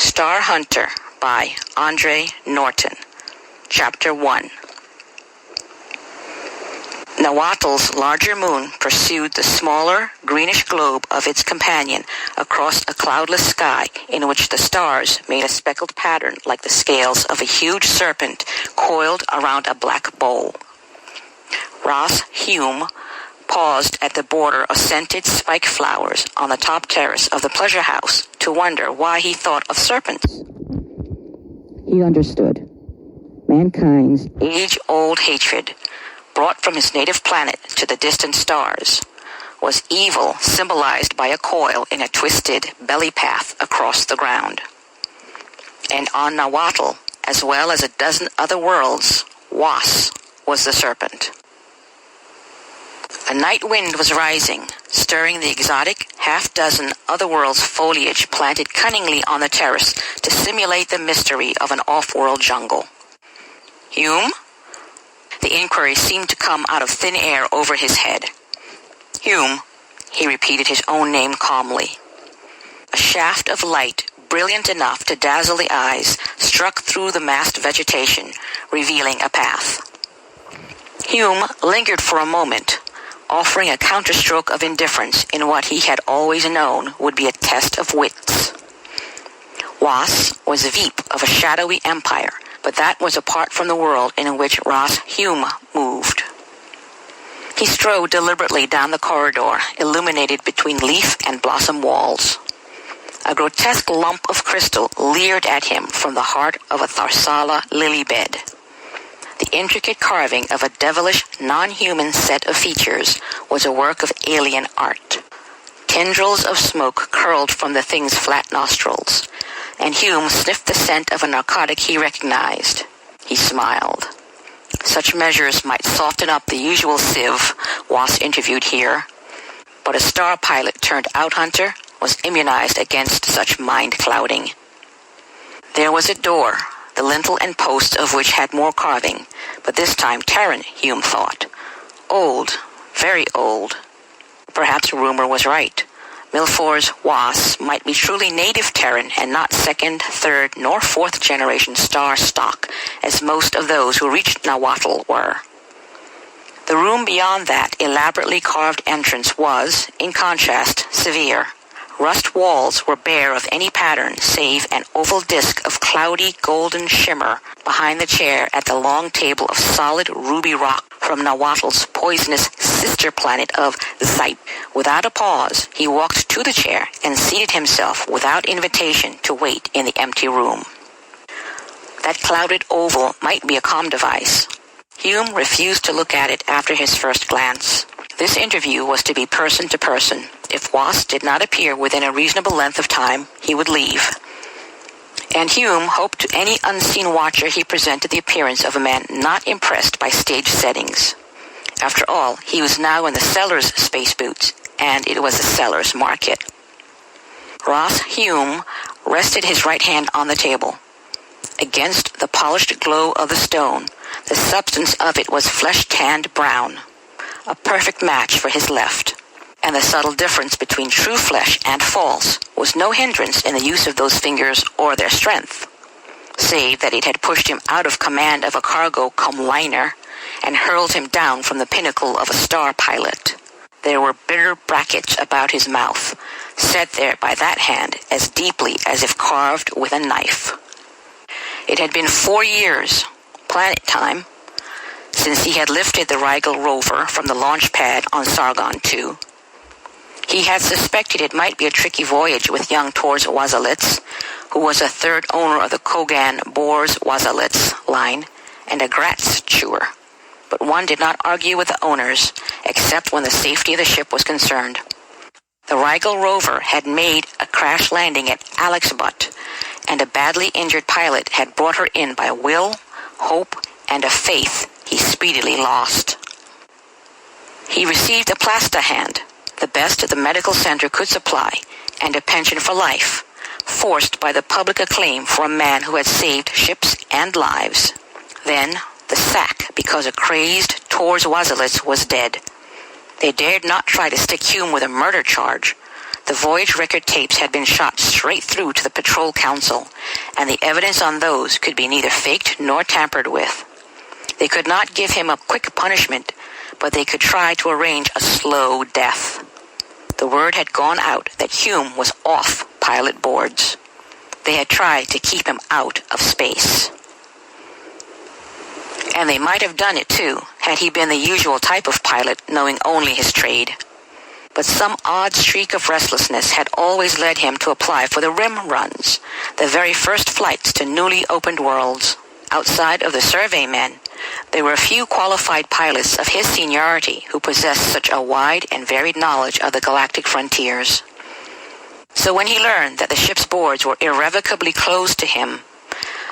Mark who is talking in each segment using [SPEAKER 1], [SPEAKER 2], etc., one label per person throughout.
[SPEAKER 1] Star Hunter by Andre Norton. Chapter 1. Nahuatl's larger moon pursued the smaller, greenish globe of its companion across a cloudless sky in which the stars made a speckled pattern like the scales of a huge serpent coiled around a black bowl. Ras Hume paused at the border of scented spike flowers on the top terrace of the pleasure house to wonder why he thought of serpents. He understood. Mankind's age-old hatred, brought from his native planet to the distant stars, was evil symbolized by a coil in a twisted belly path across the ground. And on Nahuatl, as well as a dozen other worlds, Was was the serpent. A night wind was rising, stirring the exotic half-dozen other worlds' foliage planted cunningly on the terrace to simulate the mystery of an off-world jungle. Hume? The inquiry seemed to come out of thin air over his head. Hume, he repeated his own name calmly. A shaft of light, brilliant enough to dazzle the eyes, struck through the massed vegetation, revealing a path. Hume lingered for a moment, offering a counterstroke of indifference in what he had always known would be a test of wits. Was was Veep of a shadowy empire, but that was apart from the world in which Ras Hume moved. He strode deliberately down the corridor, illuminated between leaf and blossom walls. A grotesque lump of crystal leered at him from the heart of a Tharsala lily bed. The intricate carving of a devilish, non-human set of features was a work of alien art. Tendrils of smoke curled from the thing's flat nostrils, and Hume sniffed the scent of a narcotic he recognized. He smiled. Such measures might soften up the usual sieve Was interviewed here, but a star pilot turned out-hunter was immunized against such mind-clouding. There was a door, the lintel and posts of which had more carving, but this time Terran, Hume thought. Old, very old. Perhaps rumor was right. Milfor's Was might be truly native Terran and not second, third, nor fourth generation star stock, as most of those who reached Nahuatl were. The room beyond that elaborately carved entrance was, in contrast, severe. Rust walls were bare of any pattern save an oval disk of cloudy golden shimmer behind the chair at the long table of solid ruby rock from Nahuatl's poisonous sister planet of Zype. Without a pause, he walked to the chair and seated himself without invitation to wait in the empty room. That clouded oval might be a comm device. Hume refused to look at it after his first glance. This interview was to be person to person. If Was did not appear within a reasonable length of time, he would leave. And Hume hoped to any unseen watcher he presented the appearance of a man not impressed by stage settings. After all, he was now in the seller's space boots, and it was a seller's market. Ras Hume rested his right hand on the table. Against the polished glow of the stone, the substance of it was flesh-tanned brown, a perfect match for his left. And the subtle difference between true flesh and false was no hindrance in the use of those fingers or their strength, save that it had pushed him out of command of a cargo cum liner and hurled him down from the pinnacle of a star pilot. There were bitter brackets about his mouth, set there by that hand as deeply as if carved with a knife. It had been 4 years, planet time, since he had lifted the Rigel rover from the launch pad on Sargon II. He had suspected it might be a tricky voyage with young Tor's Wazalitz, who was a third owner of the Kogan Boers Wazalitz line, and a Gratz chewer. But one did not argue with the owners, except when the safety of the ship was concerned. The Rigel rover had made a crash landing at Alexbut, and a badly injured pilot had brought her in by will, hope, and a faith he speedily lost. He received a plasta hand, the best the medical center could supply, and a pension for life, forced by the public acclaim for a man who had saved ships and lives. Then the sack because a crazed Tor's Wazalitz was dead. They dared not try to stick Hume with a murder charge. The voyage record tapes had been shot straight through to the Patrol Council, and the evidence on those could be neither faked nor tampered with. They could not give him a quick punishment, but they could try to arrange a slow death. The word had gone out that Hume was off pilot boards. They had tried to keep him out of space. And they might have done it too, had he been the usual type of pilot, knowing only his trade. But some odd streak of restlessness had always led him to apply for the rim runs, the very first flights to newly opened worlds. Outside of the surveymen, there were few qualified pilots of his seniority who possessed such a wide and varied knowledge of the galactic frontiers. So when he learned that the ship's boards were irrevocably closed to him,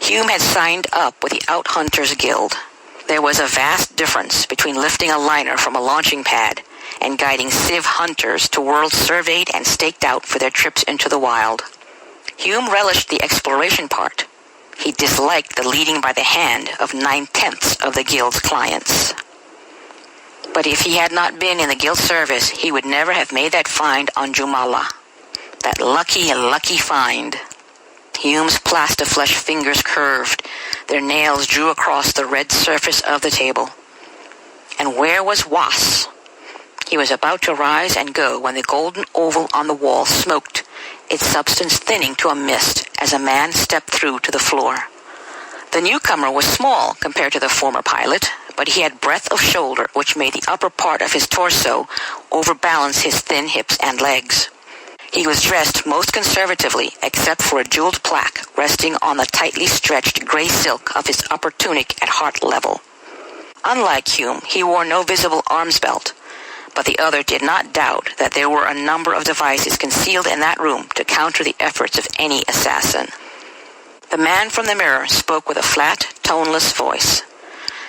[SPEAKER 1] Hume had signed up with the Out Hunters Guild. There was a vast difference between lifting a liner from a launching pad and guiding civ hunters to worlds surveyed and staked out for their trips into the wild. Hume relished the exploration part. He disliked the leading by the hand of 9/10 of the Guild's clients. But if he had not been in the Guild service, he would never have made that find on Humala. That lucky find. Hume's plastiflesh fingers curved. Their nails drew across the red surface of the table. And where was Was? He was about to rise and go when the golden oval on the wall smoked, its substance thinning to a mist as a man stepped through to the floor. The newcomer was small compared to the former pilot, but he had breadth of shoulder which made the upper part of his torso overbalance his thin hips and legs. He was dressed most conservatively, except for a jeweled plaque resting on the tightly stretched gray silk of his upper tunic at heart level. Unlike Hume, he wore no visible arms belt, but the other did not doubt that there were a number of devices concealed in that room to counter the efforts of any assassin. The man from the mirror spoke with a flat, toneless voice.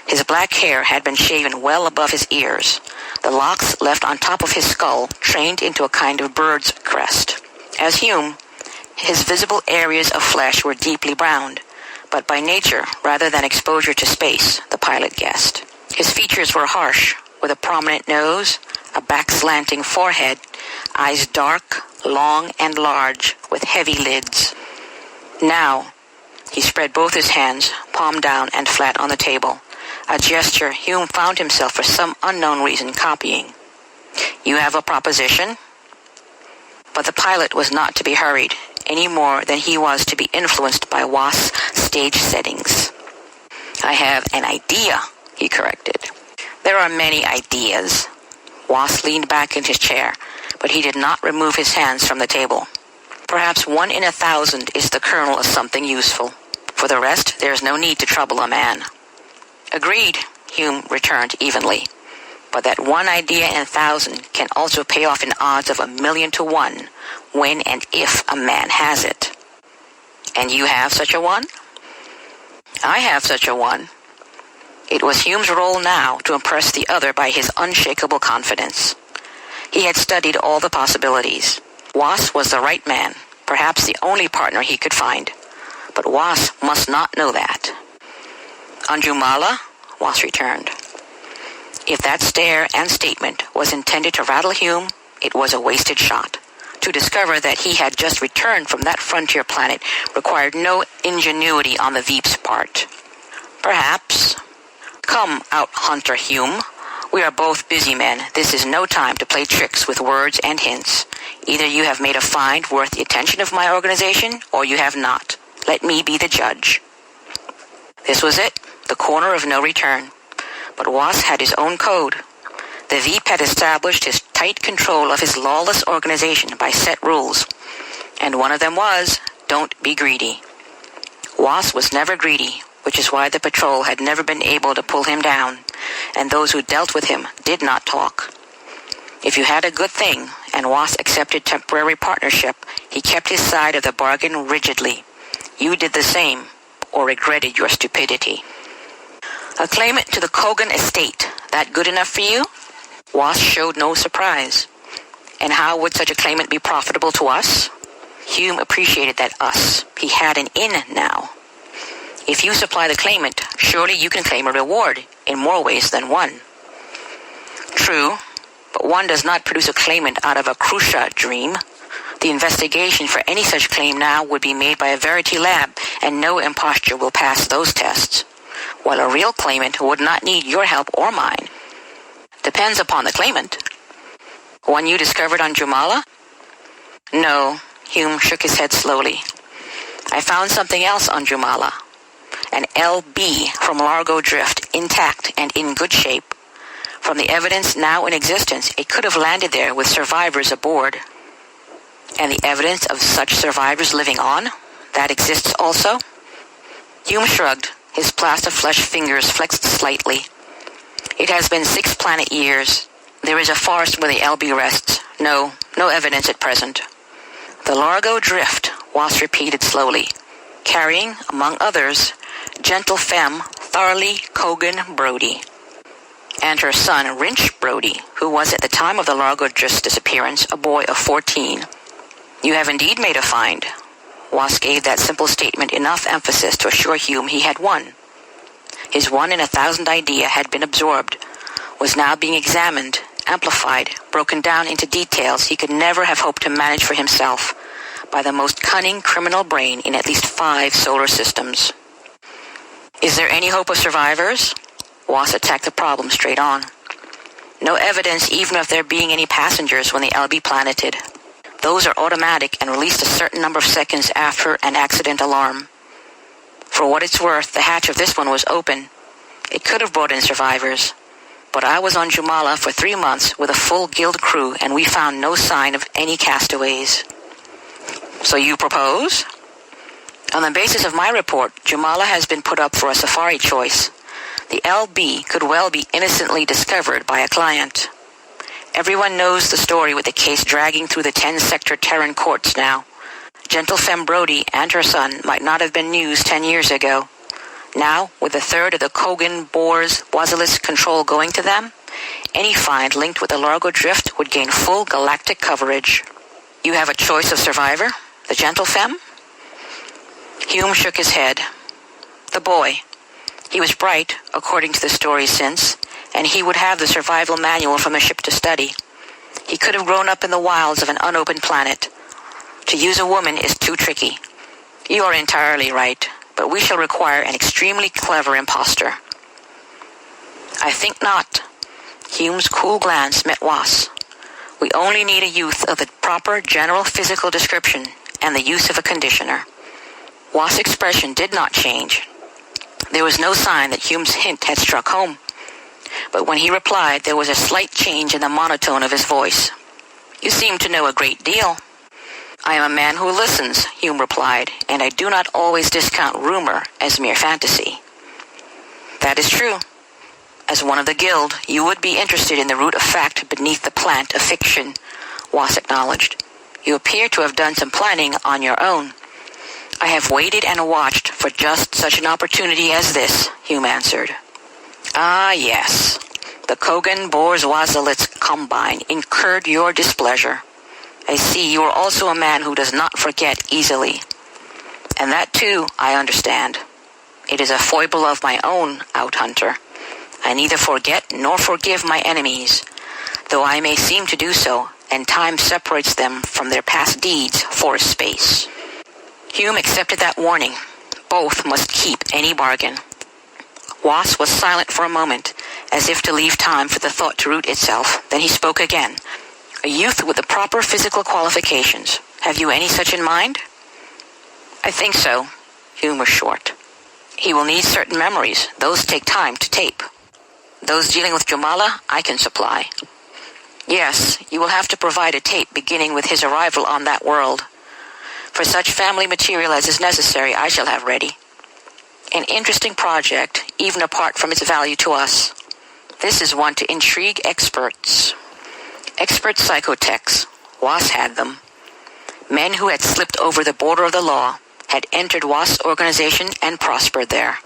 [SPEAKER 1] His black hair had been shaven well above his ears. The locks left on top of his skull trained into a kind of bird's crest. As Hume, his visible areas of flesh were deeply browned, but by nature rather than exposure to space, the pilot guessed. His features were harsh, with a prominent nose, a back-slanting forehead, eyes dark, long, and large, with heavy lids. Now, he spread both his hands, palm down and flat on the table, a gesture Hume found himself for some unknown reason copying. "You have a proposition?" But the pilot was not to be hurried, any more than he was to be influenced by Wass' stage settings. "I have an idea," he corrected. "There are many ideas." Wass leaned back in his chair, but he did not remove his hands from the table. "Perhaps 1 in 1,000 is the kernel of something useful. For the rest, there is no need to trouble a man." "Agreed," Hume returned evenly. "But that one idea in 1,000 can also pay off in odds of 1,000,000 to 1, when and if a man has it." "And you have such a one?" "I have such a one." It was Hume's role now to impress the other by his unshakable confidence. He had studied all the possibilities. Wass was the right man, perhaps the only partner he could find. But Wass must not know that. "On Humala?" Wass returned. If that stare and statement was intended to rattle Hume, it was a wasted shot. To discover that he had just returned from that frontier planet required no ingenuity on the Veep's part. "Perhaps." "Come, Out Hunter Hume. We are both busy men. This is no time to play tricks with words and hints. Either you have made a find worth the attention of my organization, or you have not. Let me be the judge." This was it, the corner of no return. But Wass had his own code. The Veep had established his tight control of his lawless organization by set rules, and one of them was, don't be greedy. Wass was never greedy, which is why the patrol had never been able to pull him down, and those who dealt with him did not talk. If you had a good thing, and Wass accepted temporary partnership, he kept his side of the bargain rigidly. You did the same, or regretted your stupidity. "A claimant to the Kogan estate, that good enough for you?" Wass showed no surprise. "And how would such a claimant be profitable to us?" Hume appreciated that us. He had an in now. "If you supply the claimant, surely you can claim a reward, in more ways than one." "True, but one does not produce a claimant out of a Krusha dream. The investigation for any such claim now would be made by a Verity lab, and no impostor will pass those tests, while a real claimant would not need your help or mine. Depends upon the claimant. One you discovered on Humala? No, Hume shook his head slowly. I found something else on Humala. An LB from Largo Drift, intact and in good shape. From the evidence now in existence, it could have landed there with survivors aboard. And the evidence of such survivors living on? That exists also? Hume shrugged. His plaster-flesh fingers flexed slightly. It has been 6 planet years. There is a forest where the LB rests. No evidence at present. The Largo Drift, Was repeated slowly, carrying, among others, gentle femme Tharley Cogan Brody, and her son Rinch Brody, who was at the time of the Largo Drift's disappearance a boy of 14. You have indeed made a find. Was gave that simple statement enough emphasis to assure Hume he had won. His 1 in 1,000 idea had been absorbed, was now being examined, amplified, broken down into details he could never have hoped to manage for himself by the most cunning criminal brain in at least 5 solar systems. Is there any hope of survivors? Was attacked the problem straight on. No evidence even of there being any passengers when the LB planeted. Those are automatic and released a certain number of seconds after an accident alarm. For what it's worth, the hatch of this one was open. It could have brought in survivors. But I was on Humala for 3 months with a full guild crew, and we found no sign of any castaways. So you propose? On the basis of my report, Humala has been put up for a safari choice. The LB could well be innocently discovered by a client. Everyone knows the story with the case dragging through the 10-sector Terran courts now. Gentle Femme Brody and her son might not have been news 10 years ago. Now, with a third of the Kogan Boar's Wasilisk control going to them, any find linked with the Largo Drift would gain full galactic coverage. You have a choice of survivor? The Gentle Femme? Hume shook his head. The boy. He was bright, according to the story since, and he would have the survival manual from the ship to study. He could have grown up in the wilds of an unopened planet. To use a woman is too tricky. You are entirely right, but we shall require an extremely clever impostor. I think not. Hume's cool glance met Was. We only need a youth of the proper general physical description and the use of a conditioner. Was' expression did not change. There was no sign that Hume's hint had struck home. But when he replied, there was a slight change in the monotone of his voice. You seem to know a great deal. I am a man who listens, Hume replied, and I do not always discount rumor as mere fantasy. That is true. As one of the guild, you would be interested in the root of fact beneath the plant of fiction, Was acknowledged. You appear to have done some planning on your own. I have waited and watched for just such an opportunity as this, Hume answered. Ah, yes. The Kogan Boar's Wasilisk Combine incurred your displeasure. I see you are also a man who does not forget easily. And that, too, I understand. It is a foible of my own, Outhunter. I neither forget nor forgive my enemies, though I may seem to do so, and time separates them from their past deeds for a space. Hume accepted that warning. Both must keep any bargain. Was was silent for a moment, as if to leave time for the thought to root itself. Then he spoke again. A youth with the proper physical qualifications. Have you any such in mind? I think so. Hume was short. He will need certain memories. Those take time to tape. Those dealing with Humala, I can supply. Yes, you will have to provide a tape beginning with his arrival on that world. For such family material as is necessary, I shall have ready. An interesting project, even apart from its value to us. This is one to intrigue experts. Expert psychotechs. Was had them. Men who had slipped over the border of the law, had entered Was's organization and prospered there.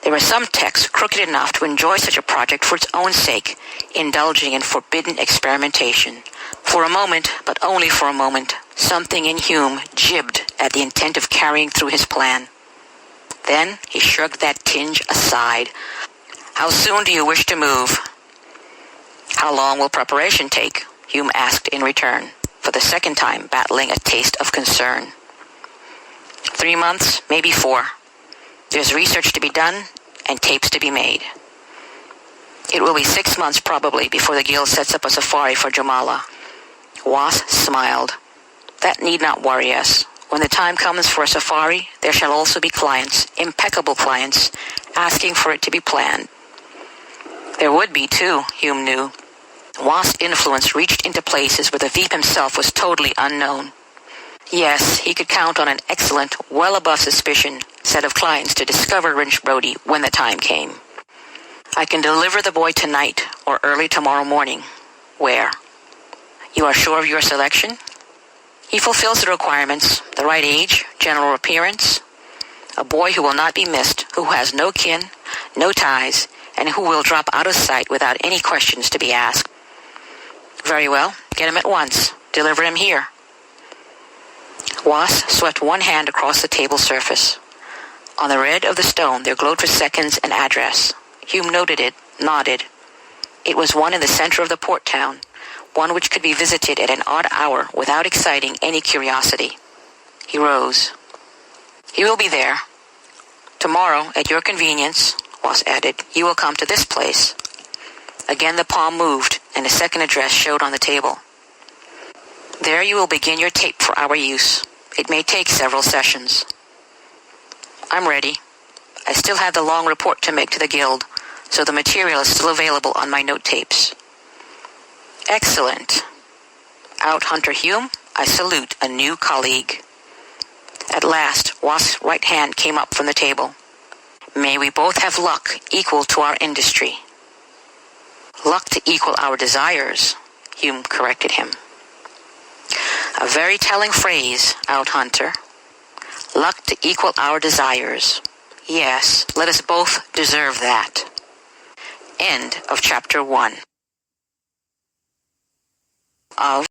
[SPEAKER 1] There were some techs crooked enough to enjoy such a project for its own sake, indulging in forbidden experimentation. For a moment, but only for a moment, something in Hume jibbed at the intent of carrying through his plan. Then he shrugged that tinge aside. How soon do you wish to move? How long will preparation take? Hume asked in return. for the second time battling a taste of concern. 3 months, maybe 4. There's research to be done and tapes to be made. It will be 6 months probably before the guild sets up a safari for Humala. Was smiled. That need not worry us. When the time comes for a safari, there shall also be clients, impeccable clients, asking for it to be planned. There would be, too, Hume knew. Was's influence reached into places where the Veep himself was totally unknown. Yes, he could count on an excellent, well above suspicion set of clients to discover Wrench Brody when the time came. I can deliver the boy tonight or early tomorrow morning. Where? You are sure of your selection? He fulfills the requirements, the right age, general appearance. A boy who will not be missed, who has no kin, no ties, and who will drop out of sight without any questions to be asked. Very well, get him at once. Deliver him here. Was swept one hand across the table surface. On the red of the stone there glowed for seconds an address. Hume noted it, nodded. It was one in the center of the port town, one which could be visited at an odd hour without exciting any curiosity. He rose. He will be there. Tomorrow, at your convenience, Was added, you will come to this place. Again the palm moved, and a second address showed on the table. There you will begin your tape for our use. It may take several sessions. I'm ready. I still have the long report to make to the guild, so the material is still available on my note tapes. Excellent. Out Hunter Hume, I salute a new colleague. At last, Wask's right hand came up from the table. May we both have luck equal to our industry. Luck to equal our desires, Hume corrected him. A very telling phrase, Out Hunter. Luck to equal our desires. Yes, let us both deserve that. End of chapter 1. Of